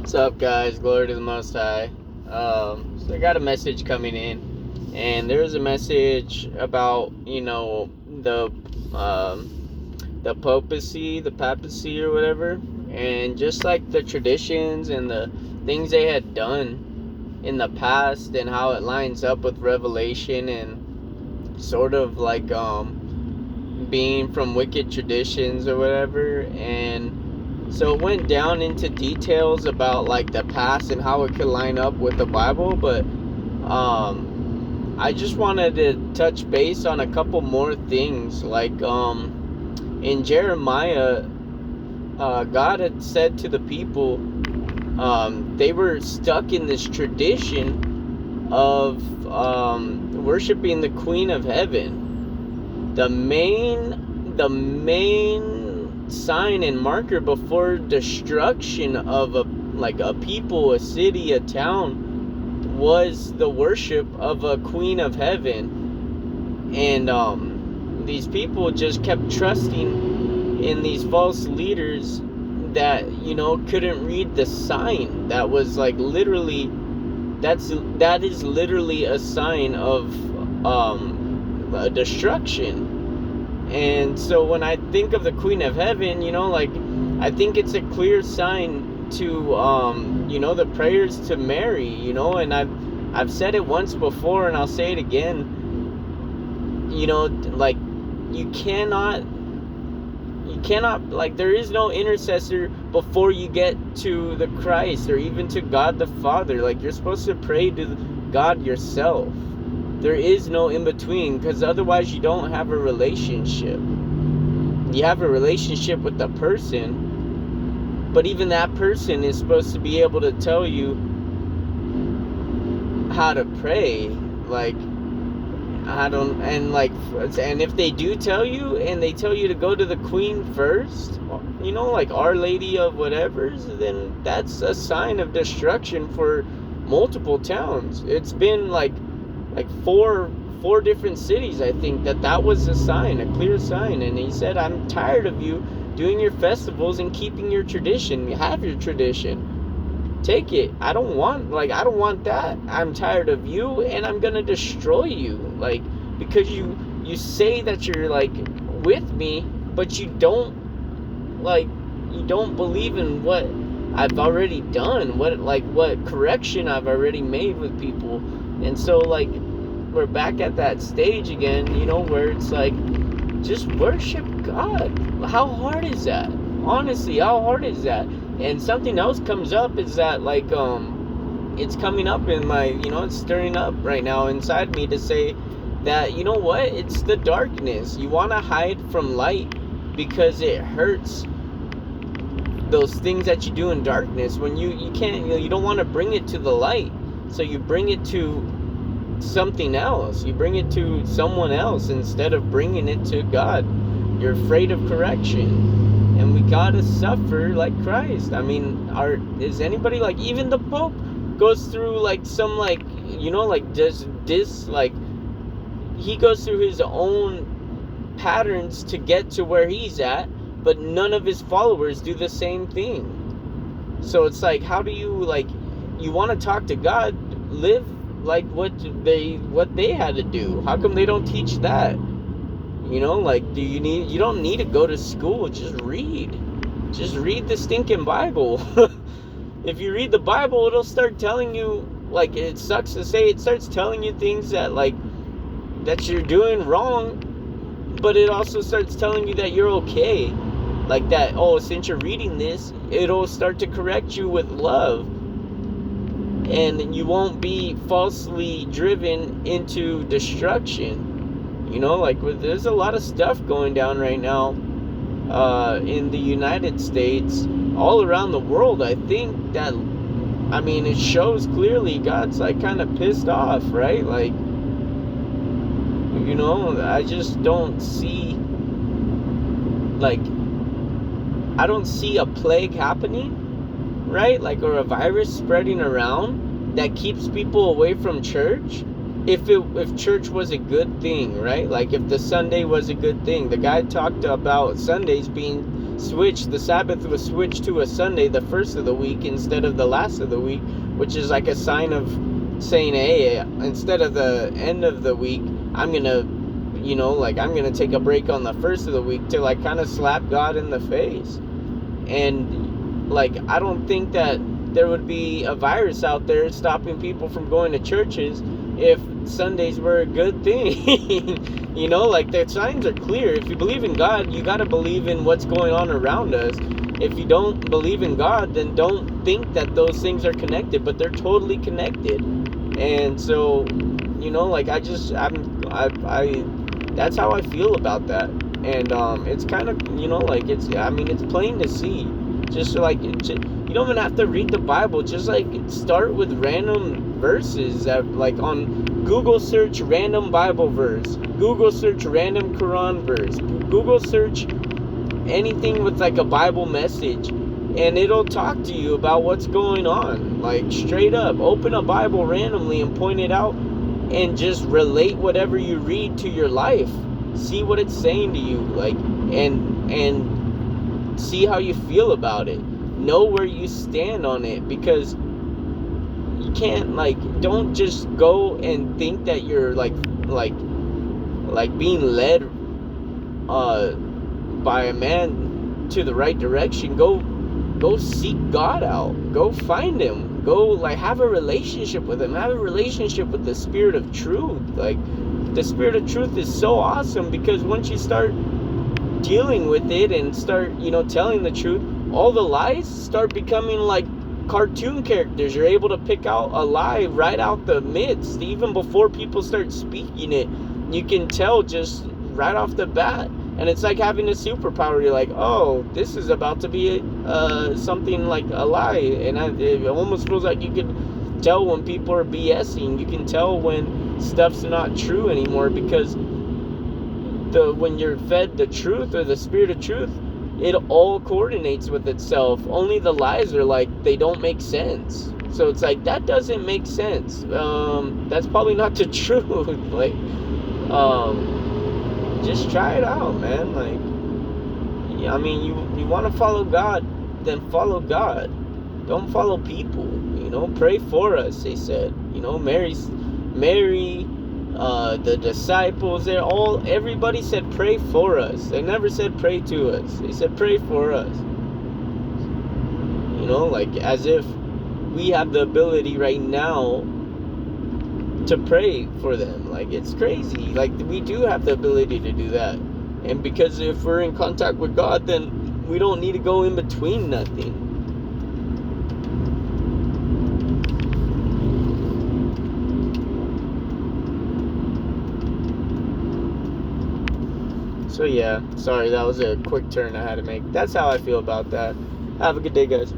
What's up, guys? Glory to the Most High. So I got a message coming in, and there's a message about the papacy or whatever, and just like the traditions and the things they had done in the past, and how it lines up with Revelation, and sort of like being from wicked traditions or whatever. And so it went down into details about like the past and how it could line up with the Bible, but I just wanted to touch base on a couple more things. Like in Jeremiah, God had said to the people, they were stuck in this tradition of worshiping the Queen of Heaven. The main sign and marker before destruction of a people, a city, a town, was the worship of a Queen of Heaven. And these people just kept trusting in these false leaders that couldn't read the sign. That was like literally, that is literally a sign of a destruction. And so when I think of the Queen of Heaven, I think it's a clear sign to the prayers to Mary, and I've said it once before, and I'll say it again. Like you cannot, like, there is no intercessor before you get to the Christ or even to God the Father. Like, you're supposed to pray to God yourself. There is no in between, because otherwise you don't have a relationship. You have a relationship with the person, but even that person is supposed to be able to tell you how to pray. Like, and if they do tell you, and they tell you to go to the Queen first, like Our Lady of whatever's, then that's a sign of destruction for multiple towns. It's been like four different cities, I think, that was a sign, a clear sign. And he said, I'm tired of you doing your festivals and keeping your tradition. Have your tradition. Take it. I don't want that. I'm tired of you, and I'm gonna destroy you. Like, because you say that you're like with me, but you don't believe in what I've already done, what correction I've already made with people. And so, like, we're back at that stage again, where it's like, just worship God. How hard is that? Honestly, how hard is that? And something else comes up is that, like, it's coming up in my, it's stirring up right now inside me to say that, it's the darkness. You want to hide from light because it hurts those things that you do in darkness. When you can't, you don't want to bring it to the light. So you bring it to something else. You bring it to someone else instead of bringing it to God. You're afraid of correction, and we gotta suffer like Christ. I mean, is anybody, like, even the Pope goes through like some, like, he goes through his own patterns to get to where he's at, but none of his followers do the same thing. So it's like, how do you, like, you want to talk to God, live like what they had to do. How come they don't teach that? Like, you don't need to go to school. Just read the stinking Bible. If you read the Bible, it'll start telling you, like, it sucks to say, it starts telling you things that you're doing wrong, but it also starts telling you that you're okay. Like that, since you're reading this, it'll start to correct you with love. And you won't be falsely driven into destruction. There's a lot of stuff going down right now in the United States, all around the world. I think that, it shows clearly God's, like, kind of pissed off, right? Like, I just don't see, like, I don't see a plague happening, right? Like, or a virus spreading around that keeps people away from church. If church was a good thing, right? Like, if the Sunday was a good thing. The guy talked about Sundays being switched. The Sabbath was switched to a Sunday, the first of the week, instead of the last of the week, which is like a sign of saying, hey, instead of the end of the week, I'm gonna, I'm gonna take a break on the first of the week to like kind of slap God in the face. And like, I don't think that there would be a virus out there stopping people from going to churches if Sundays were a good thing. Like, the signs are clear. If you believe in God, you got to believe in what's going on around us. If you don't believe in God, then don't think that those things are connected, but they're totally connected. And so, like, that's how I feel about that. And it's kind of, it's plain to see. Just like, you don't even have to read the Bible. Just like start with random verses that, like, on Google search random Bible verse, Google search random Quran verse, Google search anything with like a Bible message, and it'll talk to you about what's going on. Like, straight up, open a Bible randomly and point it out, and just relate whatever you read to your life. See what it's saying to you, like, and see how you feel about it. Know where you stand on it, because you can't, like, don't just go and think that you're like being led by a man to the right direction. Go seek God out. Go find him. Go, like, have a relationship with him. Have a relationship with the Spirit of truth. Like, the Spirit of truth is so awesome, because once you start dealing with it and start, telling the truth, all the lies start becoming like cartoon characters. You're able to pick out a lie right out the midst, even before people start speaking it. You can tell just right off the bat. And it's like having a superpower. You're like, oh, this is about to be something like a lie. And it almost feels like you can tell when people are BSing. You can tell when stuff's not true anymore, because when you're fed the truth, or the Spirit of truth, it all coordinates with itself. Only the lies are like, they don't make sense. So it's like, that doesn't make sense. That's probably not the truth. Like, just try it out, man. Like, yeah, I mean, you want to follow God, then follow God. Don't follow people. Pray for us, they said. Mary, the disciples, everybody said pray for us. They never said pray to us. They said pray for us. Like, as if we have the ability right now to pray for them. Like, it's crazy. Like, we do have the ability to do that. And because if we're in contact with God, then we don't need to go in between nothing. So yeah, sorry, that was a quick turn I had to make. That's how I feel about that. Have a good day, guys.